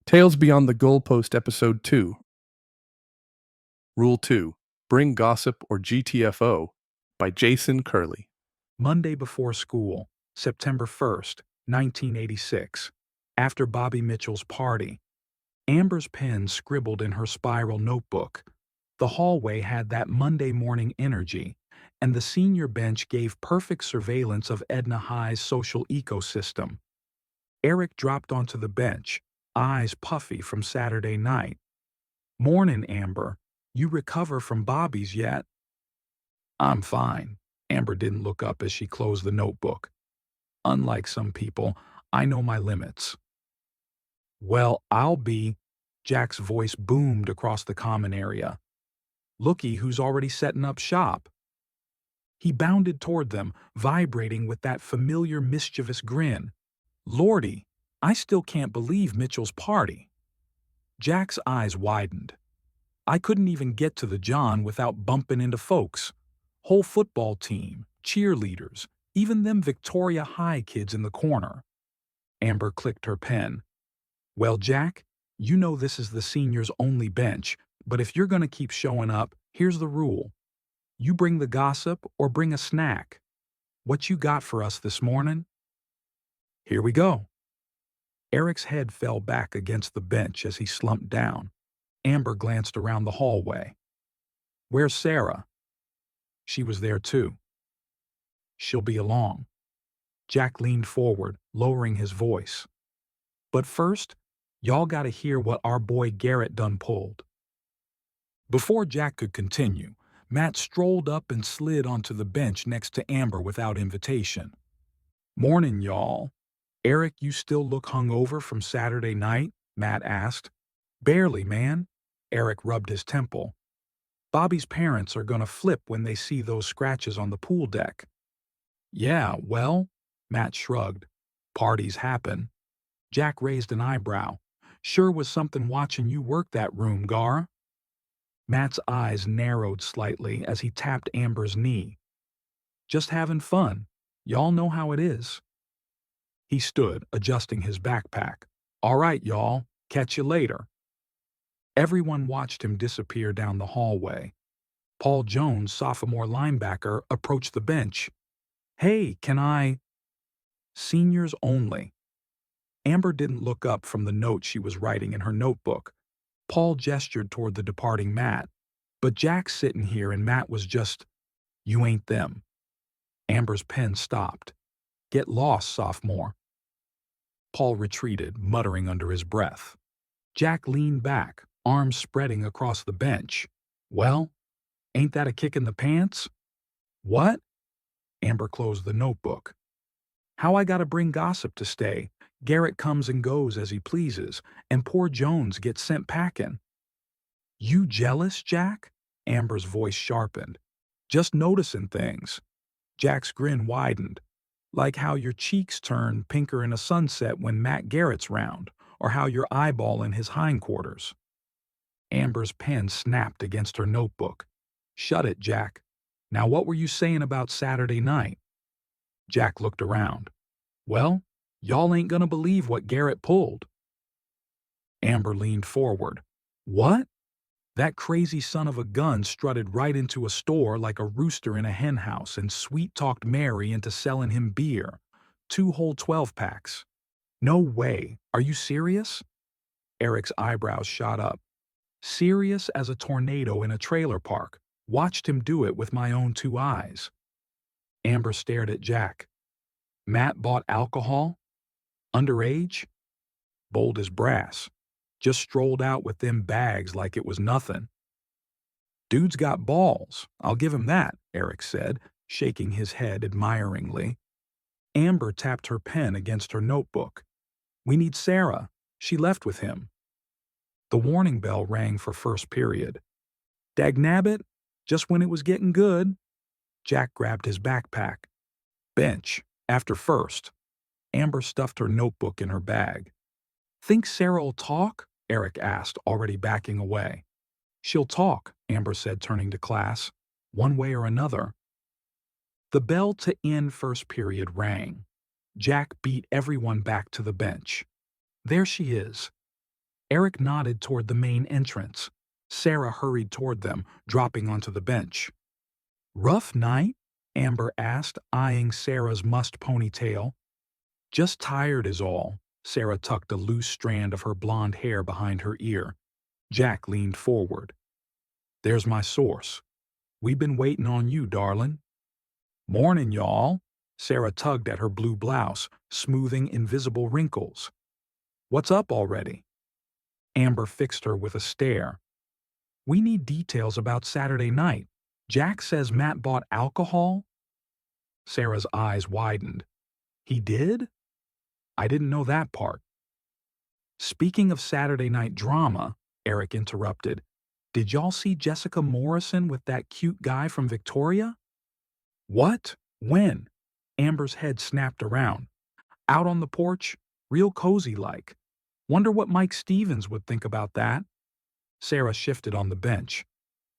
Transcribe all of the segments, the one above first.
Tales Beyond the Goalpost, Episode 2. Rule 2. Bring Gossip or GTFO by Jason Curlee. Monday before school, September 1st, 1986. After Bobby Mitchell's party, Amber's pen scribbled in her spiral notebook. The hallway had that Monday morning energy, and the senior bench gave perfect surveillance of Edna High's social ecosystem. Eric dropped onto the bench, eyes puffy from Saturday night. "Mornin', Amber. You recover from Bobby's yet?" "I'm fine." Amber didn't look up as she closed the notebook. "Unlike some people, I know my limits." "Well, I'll be—" Jack's voice boomed across the common area. "Looky who's already setting up shop." He bounded toward them, vibrating with that familiar mischievous grin. "Lordy, I still can't believe Mitchell's party." Jack's eyes widened. "I couldn't even get to the John without bumping into folks. Whole football team, cheerleaders, even them Victoria High kids in the corner." Amber clicked her pen. "Well, Jack, you know this is the seniors' only bench, but if you're going to keep showing up, here's the rule. You bring the gossip or bring a snack. What you got for us this morning?" "Here we go." Eric's head fell back against the bench as he slumped down. Amber glanced around the hallway. "Where's Sarah?" She was there too. "She'll be along." Jack leaned forward, lowering his voice. "But first, y'all gotta hear what our boy Garrett done pulled." Before Jack could continue, Matt strolled up and slid onto the bench next to Amber without invitation. "Morning, y'all." "Eric, you still look hungover from Saturday night?" Matt asked. "Barely, man." Eric rubbed his temple. "Bobby's parents are gonna flip when they see those scratches on the pool deck." "Yeah, well," Matt shrugged. "Parties happen." Jack raised an eyebrow. "Sure was something watching you work that room, Gar." Matt's eyes narrowed slightly as he tapped Amber's knee. "Just having fun. Y'all know how it is." He stood, adjusting his backpack. "All right, y'all. Catch you later." Everyone watched him disappear down the hallway. Paul Jones, sophomore linebacker, approached the bench. "Hey, can I—" "Seniors only." Amber didn't look up from the note she was writing in her notebook. Paul gestured toward the departing Matt. "But Jack's sitting here and Matt was just— You ain't them." Amber's pen stopped. "Get lost, sophomore." Paul retreated, muttering under his breath. Jack leaned back, arms spreading across the bench. "Well, ain't that a kick in the pants?" "What?" Amber closed the notebook. "How I gotta bring gossip to stay? Garrett comes and goes as he pleases, and poor Jones gets sent packing." "You jealous, Jack?" Amber's voice sharpened. "Just noticing things." Jack's grin widened. "Like how your cheeks turn pinker in a sunset when Matt Garrett's round, or how you're eyeballing his hindquarters." Amber's pen snapped against her notebook. "Shut it, Jack. Now what were you saying about Saturday night?" Jack looked around. "Well, y'all ain't gonna believe what Garrett pulled." Amber leaned forward. "What?" "That crazy son of a gun strutted right into a store like a rooster in a henhouse and sweet-talked Mary into selling him beer. 2 whole 12-packs. "No way. Are you serious?" Eric's eyebrows shot up. "Serious as a tornado in a trailer park. Watched him do it with my own 2 eyes." Amber stared at Jack. "Matt bought alcohol? Underage?" "Bold as brass. Just strolled out with them bags like it was nothing." "Dude's got balls, I'll give him that," Eric said, shaking his head admiringly. Amber tapped her pen against her notebook. "We need Sarah. She left with him." The warning bell rang for first period. "Dagnabbit, just when it was getting good." Jack grabbed his backpack. "Bench, after first." Amber stuffed her notebook in her bag. "Think Sarah'll talk?" Eric asked, already backing away. "She'll talk," Amber said, turning to class. "One way or another." The bell to end first period rang. Jack beat everyone back to the bench. "There she is." Eric nodded toward the main entrance. Sarah hurried toward them, dropping onto the bench. Rough night? Amber asked, eyeing Sarah's mussed ponytail. Just tired is all. Sarah tucked a loose strand of her blonde hair behind her ear. Jack leaned forward. There's my source. We been waiting on you, darlin'. Morning, y'all. Sarah tugged at her blue blouse, smoothing invisible wrinkles. What's up already? Amber fixed her with a stare. We need details about Saturday night. Jack says Matt bought alcohol? Sarah's eyes widened. He did? I didn't know that part. Speaking of Saturday night drama, Eric interrupted, did y'all see Jessica Morrison with that cute guy from Victoria? What? When? Amber's head snapped around. Out on the porch? Real cozy like. Wonder what Mike Stevens would think about that. Sarah shifted on the bench.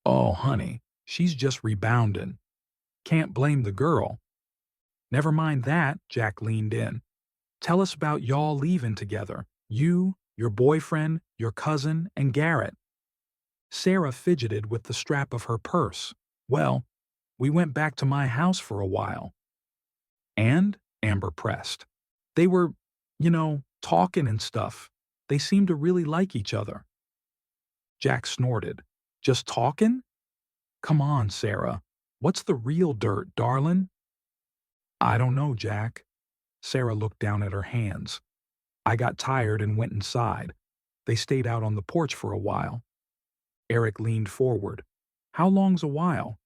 Oh, honey, she's just rebounding. Can't blame the girl. Never mind that, Jack leaned in. Tell us about y'all leaving together. You, your boyfriend, your cousin, and Garrett. Sarah fidgeted with the strap of her purse. Well, we went back to my house for a while. And? Amber pressed. They were, talking and stuff. They seemed to really like each other. Jack snorted. Just talking? Come on, Sarah. What's the real dirt, darlin'? I don't know, Jack. Sarah looked down at her hands. I got tired and went inside. They stayed out on the porch for a while. Eric leaned forward. How long's a while?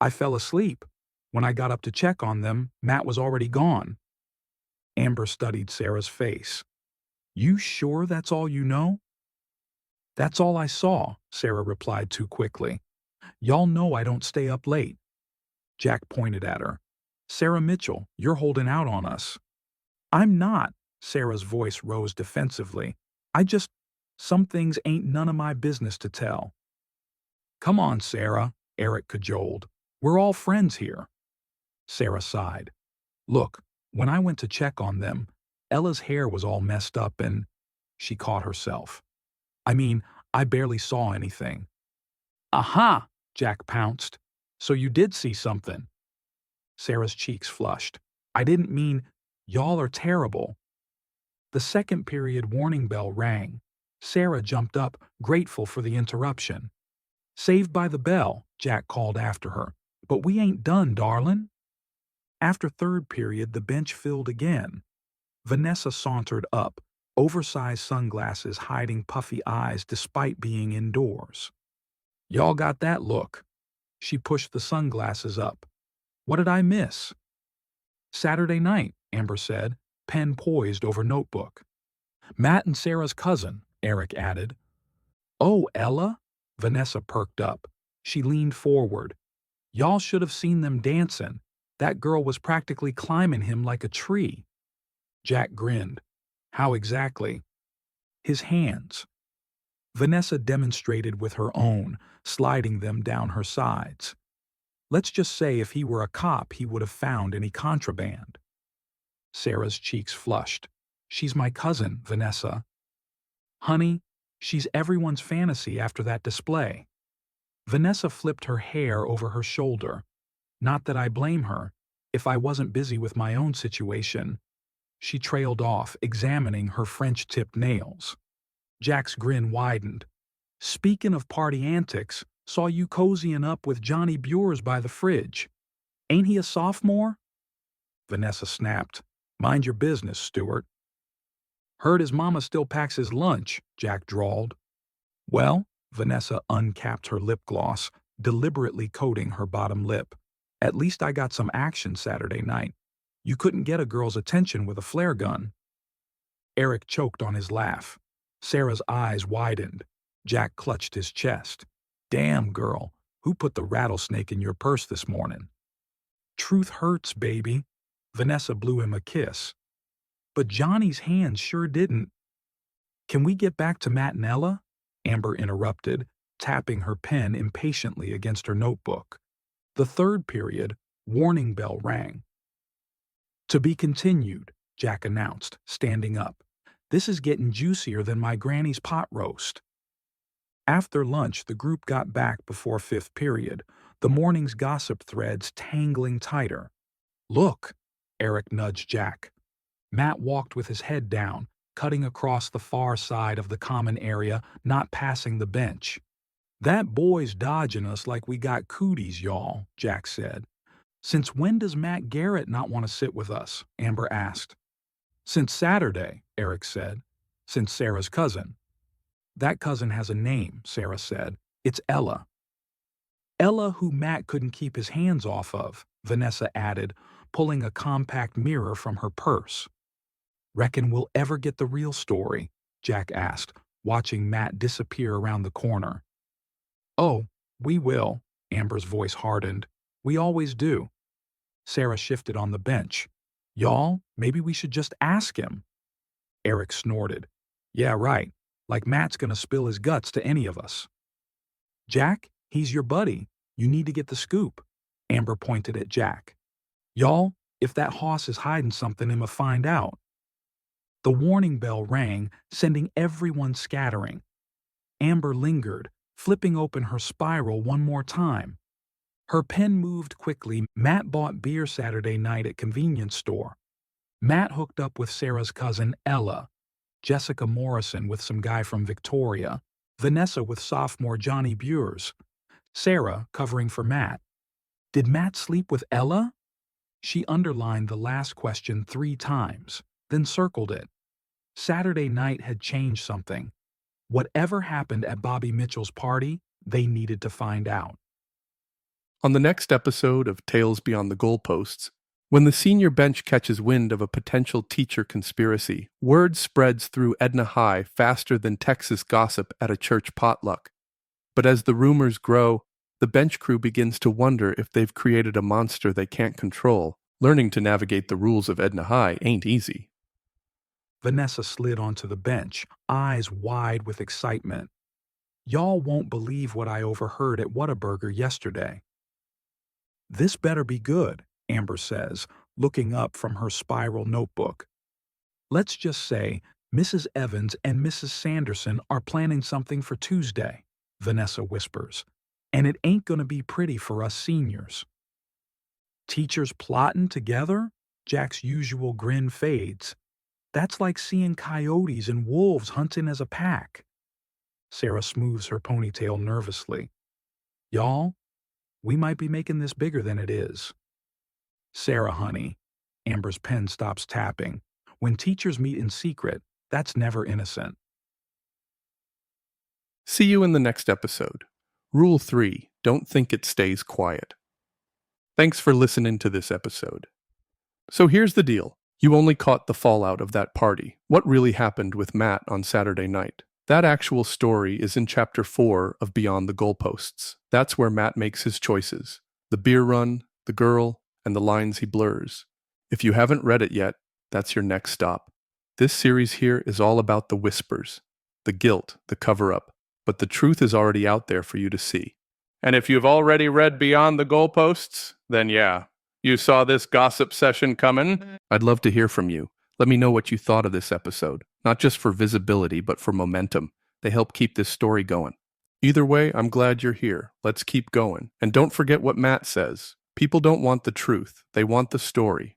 I fell asleep. When I got up to check on them, Matt was already gone. Amber studied Sarah's face. You sure that's all you know? That's all I saw, Sarah replied too quickly. Y'all know I don't stay up late. Jack pointed at her. Sarah Mitchell, you're holding out on us. I'm not, Sarah's voice rose defensively. Some things ain't none of my business to tell. Come on, Sarah, Eric cajoled. We're all friends here. Sarah sighed. Look, when I went to check on them, Ella's hair was all messed up and she caught herself. I mean, I barely saw anything. Aha! Jack pounced. So you did see something. Sarah's cheeks flushed. I didn't mean, y'all are terrible. The second period warning bell rang. Sarah jumped up, grateful for the interruption. Saved by the bell, Jack called after her. But we ain't done, darlin'. After third period, the bench filled again. Vanessa sauntered up, oversized sunglasses hiding puffy eyes despite being indoors. Y'all got that look. She pushed the sunglasses up. What did I miss? Saturday night, Amber said, pen poised over notebook. Matt and Sarah's cousin, Eric added. Oh, Ella? Vanessa perked up. She leaned forward. Y'all should have seen them dancing. That girl was practically climbing him like a tree. Jack grinned. How exactly? His hands. Vanessa demonstrated with her own, sliding them down her sides. Let's just say if he were a cop, he would have found any contraband. Sarah's cheeks flushed. She's my cousin, Vanessa. Honey, she's everyone's fantasy after that display. Vanessa flipped her hair over her shoulder. Not that I blame her. If I wasn't busy with my own situation. She trailed off, examining her French-tipped nails. Jack's grin widened. Speaking of party antics, saw you cozying up with Johnny Bures by the fridge. Ain't he a sophomore? Vanessa snapped. Mind your business, Stuart. Heard his mama still packs his lunch, Jack drawled. Well, Vanessa uncapped her lip gloss, deliberately coating her bottom lip. At least I got some action Saturday night. You couldn't get a girl's attention with a flare gun. Eric choked on his laugh. Sarah's eyes widened. Jack clutched his chest. Damn, girl, who put the rattlesnake in your purse this morning? Truth hurts, baby. Vanessa blew him a kiss. But Johnny's hands sure didn't. Can we get back to Matt and Ella? Amber interrupted, tapping her pen impatiently against her notebook. The third period, warning bell rang. To be continued, Jack announced, standing up. This is getting juicier than my granny's pot roast. After lunch, the group got back before fifth period, the morning's gossip threads tangling tighter. Look, Eric nudged Jack. Matt walked with his head down, cutting across the far side of the common area, not passing the bench. That boy's dodging us like we got cooties, y'all, Jack said. Since when does Matt Garrett not want to sit with us? Amber asked. Since Saturday, Eric said. Since Sarah's cousin. That cousin has a name, Sarah said. It's Ella. Ella who Matt couldn't keep his hands off of, Vanessa added, pulling a compact mirror from her purse. Reckon we'll ever get the real story? Jack asked, watching Matt disappear around the corner. Oh, we will, Amber's voice hardened. We always do. Sarah shifted on the bench. Y'all, maybe we should just ask him. Eric snorted. Yeah, right. Like Matt's gonna spill his guts to any of us. Jack, he's your buddy. You need to get the scoop. Amber pointed at Jack. Y'all, if that hoss is hiding something, I'ma find out. The warning bell rang, sending everyone scattering. Amber lingered, flipping open her spiral one more time. Her pen moved quickly. Matt bought beer Saturday night at convenience store. Matt hooked up with Sarah's cousin, Ella. Jessica Morrison with some guy from Victoria. Vanessa with sophomore Johnny Bures. Sarah covering for Matt. Did Matt sleep with Ella? She underlined the last question 3 times, then circled it. Saturday night had changed something. Whatever happened at Bobby Mitchell's party, they needed to find out. On the next episode of Tales Beyond the Goalposts, when the senior bench catches wind of a potential teacher conspiracy, word spreads through Edna High faster than Texas gossip at a church potluck. But as the rumors grow, the bench crew begins to wonder if they've created a monster they can't control. Learning to navigate the rules of Edna High ain't easy. Vanessa slid onto the bench, eyes wide with excitement. Y'all won't believe what I overheard at Whataburger yesterday. This better be good, Amber says, looking up from her spiral notebook. Let's just say Mrs. Evans and Mrs. Sanderson are planning something for Tuesday, Vanessa whispers. And it ain't gonna be pretty for us seniors. Teachers plotting together? Jack's usual grin fades. That's like seeing coyotes and wolves hunting as a pack. Sarah smooths her ponytail nervously. Y'all, we might be making this bigger than it is. Sarah, honey. Amber's pen stops tapping. When teachers meet in secret, that's never innocent. See you in the next episode. Rule 3. Don't think it stays quiet. Thanks for listening to this episode. So here's the deal. You only caught the fallout of that party. What really happened with Matt on Saturday night? That actual story is in Chapter 4 of Beyond the Goalposts. That's where Matt makes his choices. The beer run, the girl, and the lines he blurs. If you haven't read it yet, that's your next stop. This series here is all about the whispers, the guilt, the cover-up, but the truth is already out there for you to see. And if you've already read Beyond the Goalposts, then yeah, you saw this gossip session coming. I'd love to hear from you. Let me know what you thought of this episode, not just for visibility, but for momentum. They help keep this story going. Either way, I'm glad you're here. Let's keep going. And don't forget what Matt says. People don't want the truth. They want the story.